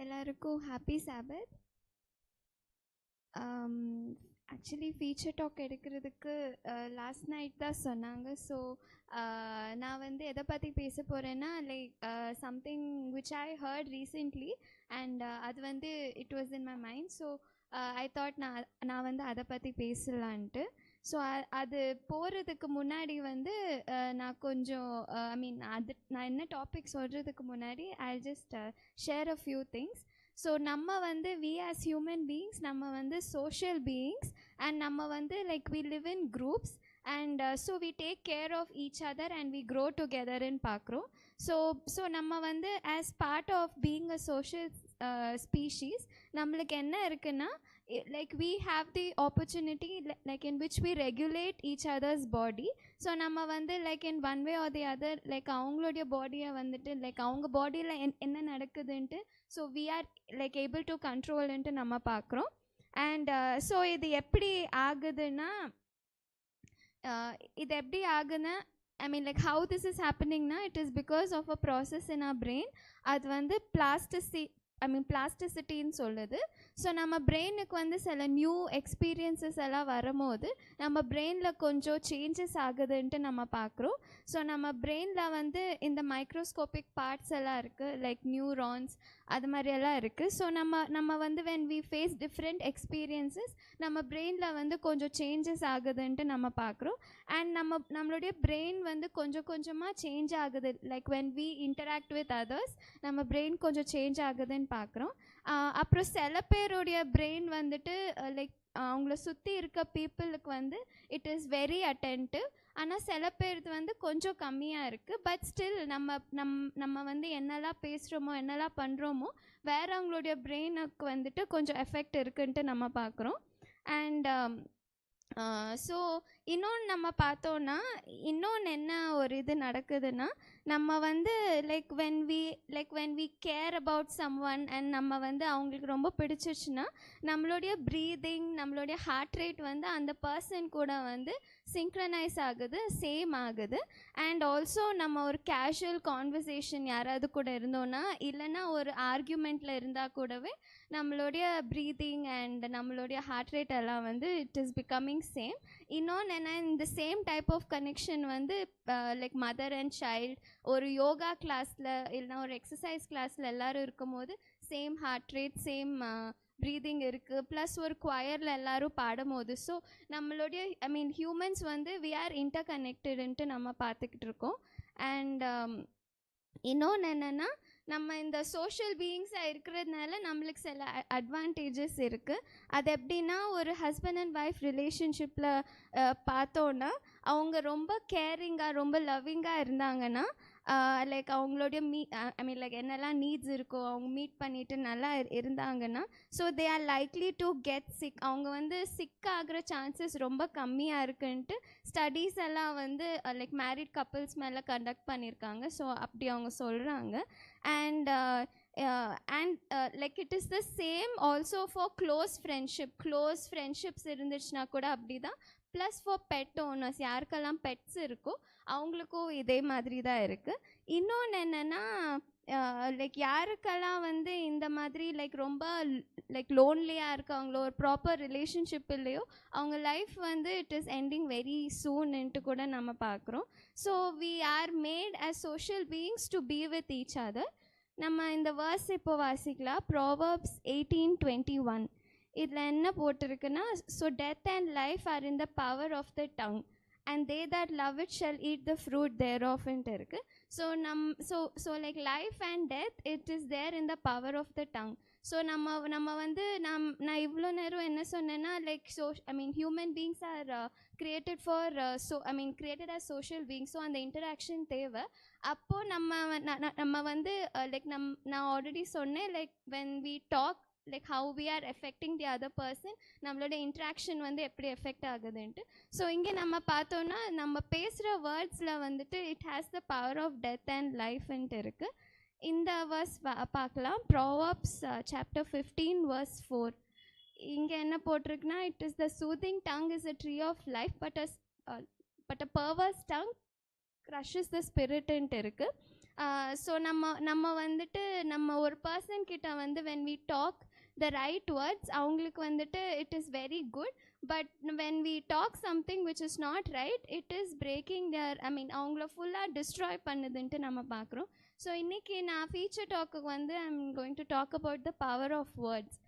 எல்லாருக்கும் happy சாபத். Actually feature talk எடுக்கிறதுக்கு last night தான் சொன்னாங்க. ஸோ நான் வந்து எதை பற்றி பேச போகிறேன்னா like something which I heard recently and அது வந்து it was in my mind. So I thought நான் வந்து அதை பற்றி பேசலான்ட்டு. ஸோ அது போகிறதுக்கு முன்னாடி வந்து நான் கொஞ்சம் நான் என்ன டாபிக் சொல்கிறதுக்கு முன்னாடி I just share a few things. So நம்ம வந்து வி ஆஸ் ஹியூமன் பீயிங்ஸ் நம்ம வந்து சோஷியல் பீயிங்ஸ் அண்ட் நம்ம வந்து like we live in groups and so we take care of each other and we grow டுகெதர்ன்னு பார்க்குறோம். ஸோ நம்ம வந்து as part of being a social species நம்மளுக்கு என்ன இருக்குன்னா like we have the opportunity like in which we regulate each other's body. So நம்ம வந்து like in one way or the other like அவங்களுடைய பாடியை வந்துட்டு like அவங்க பாடியில் என்ன நடக்குதுன்ட்டு so we are like able to controlன்ட்டு நம்ம பார்க்குறோம். அண்ட் ஸோ இது எப்படி ஆகுதுன்னா இது எப்படி ஆகுதுன்னா I mean like how this is happening na it is because of a process in our brain. அது வந்து பிளாஸ்டிசிட்டின்னு சொல்லுது. ஸோ நம்ம பிரெயினுக்கு வந்து சில நியூ எக்ஸ்பீரியன்ஸஸ் எல்லாம் வரும்போது நம்ம பிரெயினில் கொஞ்சம் சேஞ்சஸ் ஆகுதுன்ட்டு நம்ம பார்க்குறோம். ஸோ நம்ம பிரெயினில் வந்து இந்த மைக்ரோஸ்கோபிக் பார்ட்ஸ் எல்லாம் இருக்குது லைக் நியூரான்ஸ் அது மாதிரியெல்லாம் இருக்குது. ஸோ நம்ம வந்து when we face different experiences நம்ம பிரெயினில் வந்து கொஞ்சம் சேஞ்சஸ் ஆகுதுன்ட்டு நம்ம பார்க்குறோம். அண்ட் நம்மளுடைய பிரெயின் வந்து கொஞ்சம் கொஞ்சமாக சேஞ்ச் ஆகுது like when we interact with others நம்ம பிரெயின் கொஞ்சம் சேஞ்ச் ஆகுதுன்னு பார்க்குறோம். அப்புறம் சில பேருடைய பிரெயின் வந்துட்டு லைக் அவங்கள சுற்றி இருக்க பீப்புளுக்கு வந்து இட் இஸ் வெரி அட்டென்டிவ். ஆனால் சில பேருக்கு வந்து கொஞ்சம் கம்மியாக இருக்குது. பட் ஸ்டில் நம்ம வந்து என்னெல்லாம் பேசுகிறோமோ என்னெல்லாம் பண்ணுறோமோ வேறவங்களுடைய பிரெயினுக்கு வந்துட்டு கொஞ்சம் எஃபெக்ட் இருக்குன்ட்டு நம்ம பார்க்குறோம். அண்ட் ஸோ இன்னொன்று நம்ம பார்த்தோன்னா இன்னொன்று என்ன ஒரு இது நடக்குதுன்னா நம்ம வந்து like when we care about someone and நம்ம வந்து அவங்களுக்கு ரொம்ப பிடிச்சிருச்சுன்னா நம்மளுடைய ப்ரீதிங் நம்மளுடைய ஹார்ட் ரேட் வந்து அந்த பர்சன் கூட வந்து சிங்க்ரனைஸ் ஆகுது, சேம் ஆகுது. அண்ட் ஆல்சோ நம்ம ஒரு கேஷுவல் கான்வர்சேஷன் யாராவது கூட இருந்தோன்னா இல்லைன்னா ஒரு ஆர்கியூமெண்ட்டில் இருந்தால் கூடவே நம்மளுடைய ப்ரீதிங் அண்ட் நம்மளுடைய ஹார்ட் ரேட் எல்லாம் வந்து இட் இஸ் பிகமிங் சேம். இன்னொன்று என்ன இந்த சேம் டைப் ஆஃப் கனெக்ஷன் வந்து லைக் மதர் அண்ட் சைல்டு ஒரு யோகா கிளாஸில் இல்லைனா ஒரு எக்ஸசைஸ் கிளாஸில் எல்லோரும் இருக்கும் போது same heart rate same breathing இருக்குது. ப்ளஸ் ஒரு குவயரில் எல்லோரும் பாடும்போது ஸோ நம்மளுடைய ஹியூமன்ஸ் வந்து வி ஆர் இன்டர் கனெக்டடுன்ட்டு நம்ம பார்த்துக்கிட்டு இருக்கோம். அண்ட் இன்னொன்று என்னென்னா நம்ம இந்த சோஷியல் பீயிங்ஸாக இருக்கிறதுனால நம்மளுக்கு சில அட்வான்டேஜஸ் இருக்குது. அது எப்படின்னா ஒரு ஹஸ்பண்ட் அண்ட் ஒய்ஃப் ரிலேஷன்ஷிப்பில் பார்த்தோன்னா அவங்க ரொம்ப கேரிங்காக ரொம்ப லவ்விங்காக இருந்தாங்கன்னா லைக் அவங்களுடைய லைக் என்னெல்லாம் நீட்ஸ் இருக்கோ அவங்க மீட் பண்ணிவிட்டு நல்லா இருந்தாங்கன்னா so they are likely to get sick. அவங்க வந்து சிக் ஆகிற சான்சஸ் ரொம்ப கம்மியாக இருக்குன்ட்டு ஸ்டடீஸ் எல்லாம் வந்து லைக் மேரிட் கப்புள்ஸ் மேலே கண்டக்ட் பண்ணியிருக்காங்க. ஸோ அப்படி அவங்க சொல்கிறாங்க. And like it is the same also for close friendships இருந்துச்சுன்னா கூட அப்படி தான். ப்ளஸ் ஃபார் பெட் ஓனர்ஸ் யாருக்கெல்லாம் பெட்ஸ் இருக்கோ அவங்களுக்கும் இதே மாதிரி தான் இருக்குது. இன்னொன்று என்னென்னா லைக் யாருக்கெல்லாம் வந்து இந்த மாதிரி லைக் ரொம்ப லைக் லோன்லியாக இருக்காங்களோ ஒரு ப்ராப்பர் ரிலேஷன்ஷிப் இல்லையோ அவங்க லைஃப் வந்து இட் இஸ் எண்டிங் வெரி சூன்ன்ட்டு கூட நம்ம பார்க்குறோம். So we are made as social beings to be with each other. நம்ம இந்த வேர்ஸ் இப்போ வாசிக்கலாம். ப்ராவர்ப்ஸ் 18:21. இதில் என்ன போட்டிருக்குன்னா so death and life are in the power of the tongue and they that love it shall eat the fruit தேர் ஆஃப்ன்ட்டு இருக்குது. So like life and death it is there in the power of the tongue. So நம்ம வந்து நான் இவ்வளோ நேரம் என்ன சொன்னேன்னா like human beings are created for created as social beings. So அந்த இன்டராக்ஷன் தேவை. அப்போது நம்ம வந்து லைக் நான் ஆல்ரெடி சொன்னேன் like when we talk like how we are affecting the other person நம்மளோட இன்ட்ராக்ஷன் வந்து எப்படி எஃபெக்ட் ஆகுதுன்ட்டு. ஸோ இங்கே நம்ம பார்த்தோன்னா நம்ம பேசுகிற வேர்ட்ஸில் வந்துட்டு it has the power of death and லைஃப்ன்ட்டு இருக்குது. இந்த வேர்ஸ் பார்க்கலாம். Proverbs chapter 15 verse 4. இங்கே என்ன போட்டிருக்குன்னா it is the soothing tongue is a tree of life but a perverse tongue crushes the spiritன்ட்டு இருக்குது. ஸோ நம்ம வந்துட்டு நம்ம ஒரு பர்சன் கிட்ட வந்து when we talk the right words அவங்களுக்கு வந்துட்டு it is very good, but when we talk something which is not right, it is breaking their, I mean அவங்கள ஃபுல்லாக டிஸ்ட்ராய் பண்ணுதுன்ட்டு நம்ம பார்க்குறோம். ஸோ இன்றைக்கி நான் ஃபீச்சர் டாக்குக்கு வந்து I am going to talk about the power of words.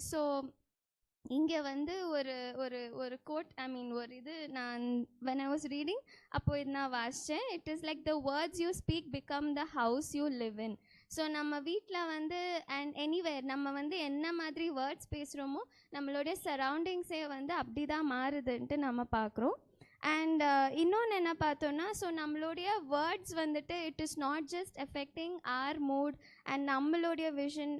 So இங்கே வந்து ஒரு ஒரு ஒரு கோட், ஐ மீன் ஒரு இது நான் when I was reading அப்போ இது நான் வாசித்தேன். It is like the words you speak become the house you live in. So நம்ம வீட்டில் வந்து அண்ட் எனிவேர் நம்ம வந்து என்ன மாதிரி வேர்ட்ஸ் பேசுகிறோமோ நம்மளுடைய சரௌண்டிங்ஸே வந்து அப்படி தான் மாறுதுன்ட்டு நம்ம பார்க்குறோம். அண்ட் இன்னொன்று என்ன பார்த்தோன்னா, ஸோ நம்மளுடைய வேர்ட்ஸ் வந்துட்டு it is not just affecting our mood and நம்மளுடைய விஷன்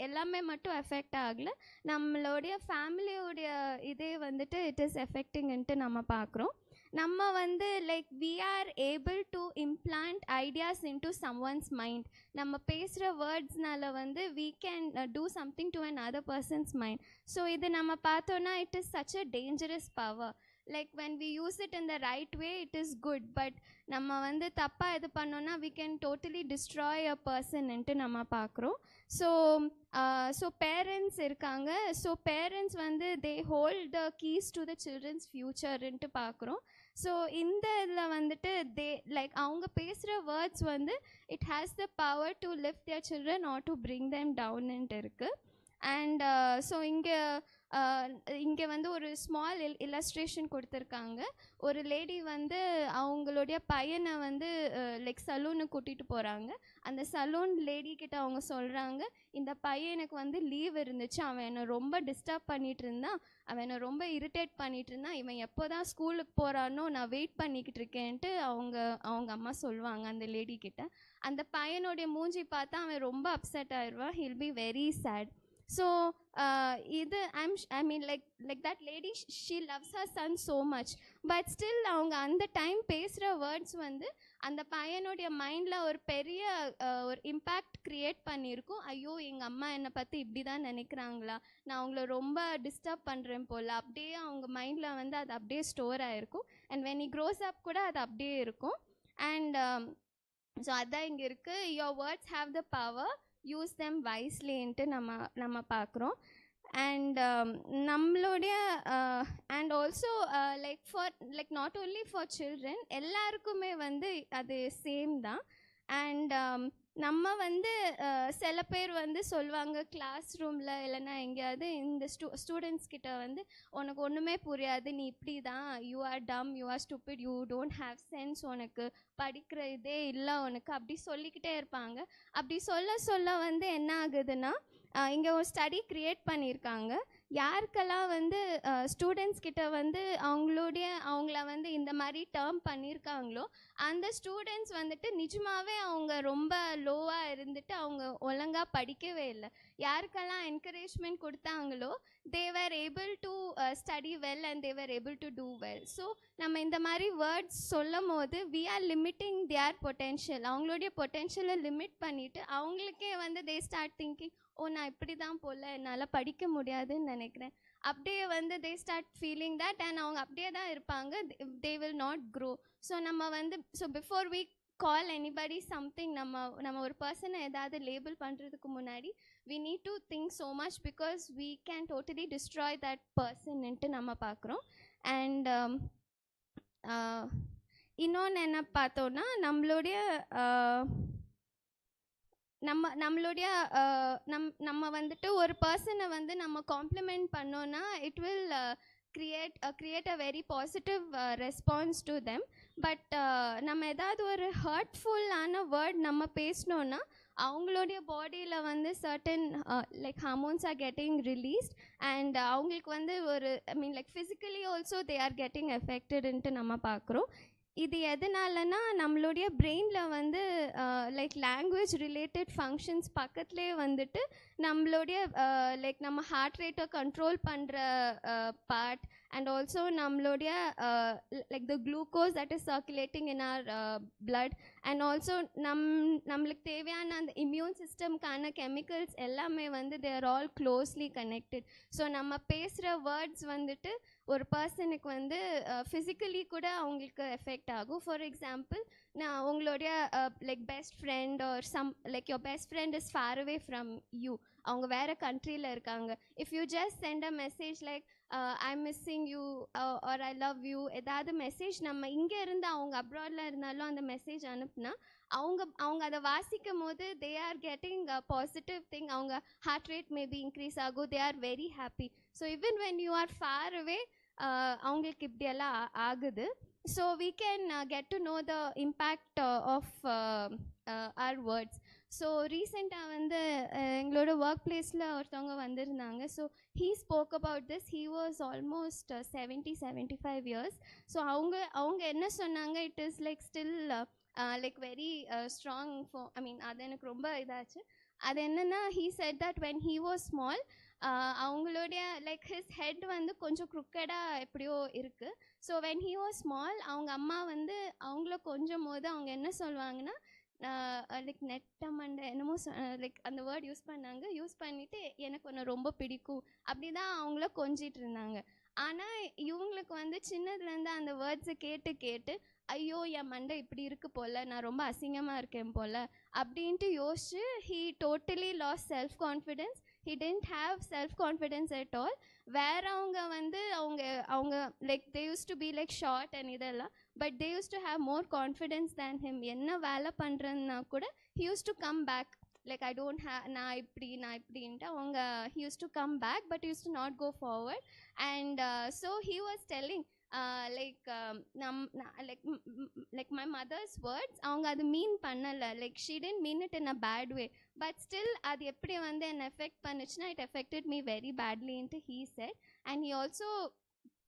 எல்லாமே மட்டும் எஃபெக்ட் ஆகலை, நம்மளுடைய ஃபேமிலியோடைய இதே வந்துட்டு இட் இஸ் எஃபெக்டிங்ன்ட்டு நம்ம பார்க்குறோம். நம்ம வந்து like we are able to implant ideas into someone's mind. நம்ம பேசுகிற வேர்ட்ஸ்னால வந்து we can do something to an other person's mind. So இது நம்ம பார்த்தோன்னா it is such a dangerous power. Like when we use it in the right way it is good, but நம்ம வந்து தப்பாக இது பண்ணோன்னா we can totally destroy a personன்ட்டு நம்ம பார்க்குறோம். ஸோ பேரண்ட்ஸ் இருக்காங்க. ஸோ பேரண்ட்ஸ் வந்து they hold the keys to the children's futureன்ட்டு பார்க்குறோம். ஸோ இந்த இதில் வந்துட்டு அவங்க பேசுகிற வேர்ட்ஸ் வந்து it has the power to lift their children or to bring them downன்ட்டு இருக்குது. அண்ட் ஸோ இங்கே வந்து ஒரு ஸ்மால் இல்லஸ்ட்ரேஷன் கொடுத்துருக்காங்க. ஒரு லேடி வந்து அவங்களுடைய பையனை வந்து லைக் சலூனுக்கு கூட்டிகிட்டு போகிறாங்க. அந்த சலூன் லேடிக்கிட்ட அவங்க சொல்கிறாங்க, இந்த பையனுக்கு வந்து லீவ் இருந்துச்சு, அவன் என்னை ரொம்ப டிஸ்டர்ப் பண்ணிகிட்டு இருந்தான், அவன் என்னை ரொம்ப இரிட்டேட் பண்ணிகிட்டு இருந்தான், இவன் எப்போ தான் ஸ்கூலுக்கு போகிறானோ நான் வெயிட் பண்ணிக்கிட்டு இருக்கேன்ட்டு அவங்க அம்மா சொல்லுவாங்க அந்த லேடிக்கிட்ட. அந்த பையனுடைய மூஞ்சி பார்த்தா அவன் ரொம்ப அப்செட் ஆயிடுவான், he'll be very sad. So இது I mean like that lady she loves her son so much, but still அவங்க அந்த டைம் பேசுகிற வேர்ட்ஸ் வந்து அந்த பையனுடைய மைண்டில் ஒரு பெரிய ஒரு இம்பேக்ட் க்ரியேட் பண்ணியிருக்கும். ஐயோ எங்கள் அம்மா என்னை பற்றி இப்படி தான் நினைக்கிறாங்களா, நான் அவங்கள ரொம்ப டிஸ்டர்ப் பண்ணுறேன் போல், அப்படியே அவங்க மைண்டில் வந்து அது அப்படியே ஸ்டோர் ஆகிருக்கும். And when he grows up கூட அது அப்படியே இருக்கும். அண்ட் ஸோ அதான் இங்கே இருக்குது, your words have the power, use them வைஸ்லின்ட்டு நம்ம பார்க்குறோம். அண்ட் நம்மளுடைய and also like not only for children, எல்லாருக்குமே வந்து அது சேம் தான். அண்ட் நம்ம வந்து சில பேர் வந்து சொல்லுவாங்க கிளாஸ் ரூமில் இல்லைன்னா எங்கேயாவது இந்த ஸ்டூடெண்ட்ஸ் கிட்ட வந்து உனக்கு ஒன்றுமே புரியாது, நீ இப்படி தான், யூ ஆர் டம், you are stupid, you don't have sense, உனக்கு படிக்கிற இதே இல்லை உனக்கு, அப்படி சொல்லிக்கிட்டே இருப்பாங்க. அப்படி சொல்ல வந்து என்ன ஆகுதுன்னா, இங்கே ஒரு ஸ்டடி க்ரியேட் பண்ணியிருக்காங்க. யாருக்கெல்லாம் வந்து ஸ்டூடெண்ட்ஸ் கிட்ட வந்து அவங்கள வந்து இந்த மாதிரி டேர்ம் பண்ணியிருக்காங்களோ அந்த ஸ்டூடெண்ட்ஸ் வந்துட்டு நிஜமாகவே அவங்க ரொம்ப லோவாக இருந்துட்டு அவங்க ஒழுங்காக படிக்கவே இல்லை. யாருக்கெல்லாம் என்கரேஜ்மெண்ட் கொடுத்தாங்களோ they were able to study well and they were able to do well. So நம்ம இந்த மாதிரி வேர்ட்ஸ் சொல்லும் போது we are limiting their potential. அவங்களுடைய பொட்டென்ஷியலை லிமிட் பண்ணிவிட்டு அவங்களுக்கே வந்து they start thinking, ஓ நான் இப்படி தான் போல், என்னால் படிக்க முடியாதுன்னு நினைக்கிறேன், அப்படியே வந்து they start feeling that and அவங்க அப்படியே தான் இருப்பாங்க, they will not grow. So நம்ம வந்து before we call anybody something, நம்ம ஒரு பர்சனை ஏதாவது லேபிள் பண்ணுறதுக்கு முன்னாடி we need to think so much because we can totally destroy that personன்ட்டு நம்ம பார்க்குறோம். அண்ட் இன்னொன்று என்ன பார்த்தோன்னா, நம்மளுடைய நம்ம வந்துட்டு ஒரு பர்சனை வந்து நம்ம காம்ப்ளிமெண்ட் பண்ணோன்னா it will create a very positive response to them. But நம்ம ஏதாவது ஒரு ஹர்ட்ஃபுல்லான வேர்ட் நம்ம பேசினோன்னா அவங்களுடைய பாடியில் வந்து certain like hormones are getting released and அவங்களுக்கு வந்து ஒரு I mean like physically also they are getting எஃபெக்டடுன்ட்டு நம்ம பார்க்குறோம். இது எதனாலனா நம்மளுடைய பிரெயினில் வந்து லைக் லாங்குவேஜ் ரிலேட்டட் ஃபங்க்ஷன்ஸ் பக்கத்துலேயே வந்துட்டு நம்மளுடைய லைக் நம்ம ஹார்ட் ரேட்டை கண்ட்ரோல் பண்ணுற பார்ட், அண்ட் ஆல்சோ நம்மளுடைய like the glucose that is circulating in our blood, and also நம்மளுக்கு தேவையான அந்த இம்யூன் சிஸ்டம்க்கான கெமிக்கல்ஸ் எல்லாமே வந்து they are all closely connected. So நம்ம பேசுகிற வேர்ட்ஸ் வந்துட்டு ஒரு பர்சனுக்கு வந்து ஃபிசிக்கலி கூட அவங்களுக்கு எஃபெக்ட் ஆகும். ஃபார் எக்ஸாம்பிள், நான் உங்களுடைய like best friend or some like your best friend is far away from you, அவங்க வேறு கண்ட்ரியில் இருக்காங்க. If you just sent a message like I am missing you or I love you, ஏதாவது message நம்ம இங்கே இருந்து அவங்க அப்ராடில் இருந்தாலும் அந்த மெசேஜ் அனுப்புனா அவங்க அதை வாசிக்கும் போது தே ஆர் கெட்டிங் பாசிட்டிவ் திங், அவங்க ஹார்ட் ரேட் மேபி இன்க்ரீஸ் ஆகும், they are very happy. So even when you are far away அவங்களுக்கு இப்படியெல்லாம் ஆகுது. So we can get to know the impact of our words. So ரீசெண்டாக வந்து எங்களோட work பிளேஸில் ஒருத்தவங்க வந்திருந்தாங்க. So he spoke about this. He was almost 75 years. So அவங்க என்ன சொன்னாங்க, it is like still like very strong for அது எனக்கு ரொம்ப இதாச்சு. அது என்னென்னா, he said that when he was small, அவங்களுடைய லைக் ஹிஸ் ஹெட் வந்து கொஞ்சம் க்ருக்கடாக எப்படியோ இருக்குது. So when he was small, அவங்க அம்மா வந்து அவங்கள கொஞ்சம் போது அவங்க என்ன சொல்லுவாங்கன்னா, லைக் நெட்ட மண்டை என்னமோ லைக் அந்த வேர்ட் யூஸ் பண்ணாங்க. யூஸ் பண்ணிவிட்டு எனக்கு ஒன்று ரொம்ப பிடிக்கும் அப்படி தான் அவங்கள கொஞ்சிட்டு இருந்தாங்க. ஆனால் இவங்களுக்கு வந்து சின்னதுலேருந்து அந்த வேர்ட்ஸை கேட்டு கேட்டு ஐயோ என் மண்டை இப்படி இருக்கு போல், நான் ரொம்ப அசிங்கமாக இருக்கேன் போல் அப்படின்ட்டு யோசிச்சு he totally lost self confidence. He didn't have self confidence at all. அவங்க வந்து அவங்க like they used to be like short and இதெல்லாம், but they used to have more confidence than him. என்ன வேலை பண்ணுறதுனா கூட he used to come back like I don't have, நான் இப்படின்ட்டு அவங்க he used to come back but he used to not go forward. And so he was telling like my mother's words அவங்க அது மீன் பண்ணலை, like she didn't mean it in a bad way, but still அது எப்படி வந்து என்ன effect பண்ணுச்சுன்னா it affected me very badly into he said. And he also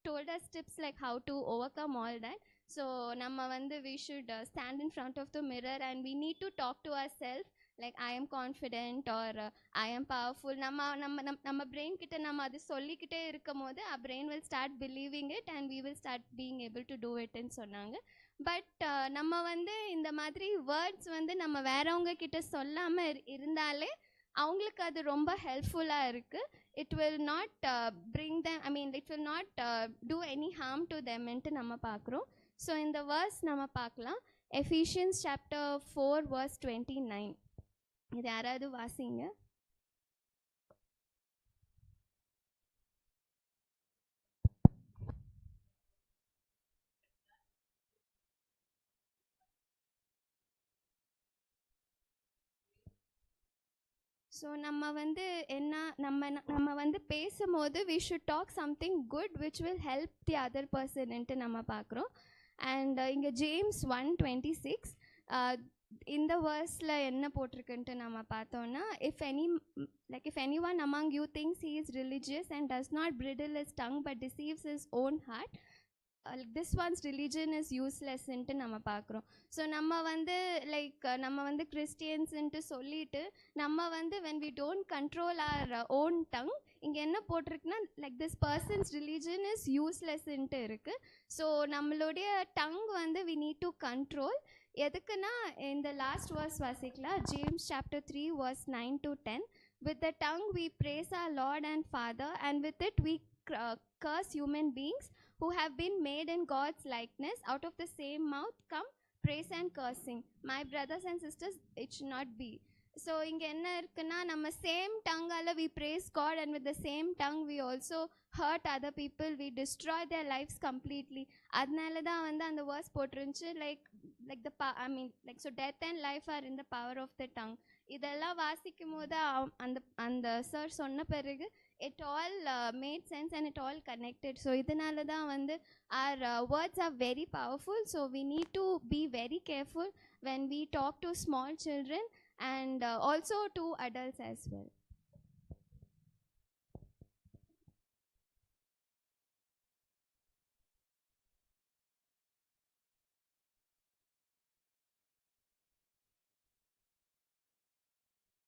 told us tips like how to overcome all that. So நம்ம வந்து we should stand in front of the mirror and we need to talk to ourselves like I am confident or I am powerful. நம்ம brain கிட்ட நம்ம அது சொல்லிக்கிட்டே இருக்கும் போது our brain will start believing it and we will start being able to do it ன்னு சொன்னாங்க. But நம்ம வந்து இந்த மாதிரி வேர்ட்ஸ் வந்து நம்ம வேறவங்க கிட்ட சொல்லாமல் இருந்தாலே அவங்களுக்கு அது ரொம்ப ஹெல்ப்ஃபுல்லாக இருக்குது. it will not bring them, it will not do any harm to them ன்ட்டு நம்ம பார்க்குறோம். ஸோ இந்த வேர்ஸ் நம்ம பார்க்கலாம். Ephesians chapter 4 verse 29. இது யாராவது வாசிங்க. ஸோ நம்ம வந்து நம்ம வந்து பேசும்போது we should talk something good which will help the other person ன்ட்டு நம்ம பார்க்குறோம். அண்ட் இங்கே ஜேம்ஸ் 1:26 இந்த வேர்ஸில் என்ன போட்டிருக்குன்ட்டு நம்ம பார்த்தோன்னா, if anyone among you thinks he is religious and does not bridle his tongue but deceives his own heart, this one's religion is useless ன்ட்டு நம்ம பார்க்குறோம். So நம்ம வந்து கிறிஸ்டியன்ஸ்ன்ட்டு சொல்லிட்டு நம்ம வந்து when we don't control our own tongue, இங்கே என்ன போட்டிருக்குன்னா like this person's religion is யூஸ்லெஸ்ன்ட்டு இருக்குது. ஸோ நம்மளுடைய டங் வந்து we need to control. எதுக்குன்னா இந்த லாஸ்ட் வேர்ஸ் வாசிக்கலாம். James chapter 3 verse 9 to 10. With the tongue we praise our Lord and Father, and with it we curse human beings who have been made in God's likeness. Out of the same mouth come praise and cursing. My brothers and sisters, it should not be. So இங்கே என்ன இருக்குன்னா, நம்ம same டங்கால் we praise God and with the same tongue we also hurt other people, we destroy their lives completely. அதனால தான் வந்து அந்த verse போட்டிருந்துச்சு like so death and life are in the power of the tongue. இதெல்லாம் வாசிக்கும் போது அந்த sir சொன்ன பிறகு it all made sense and it all connected. So இதனால தான் வந்து our words are very powerful. So we need to be very careful when we talk to small children and also to adults as well.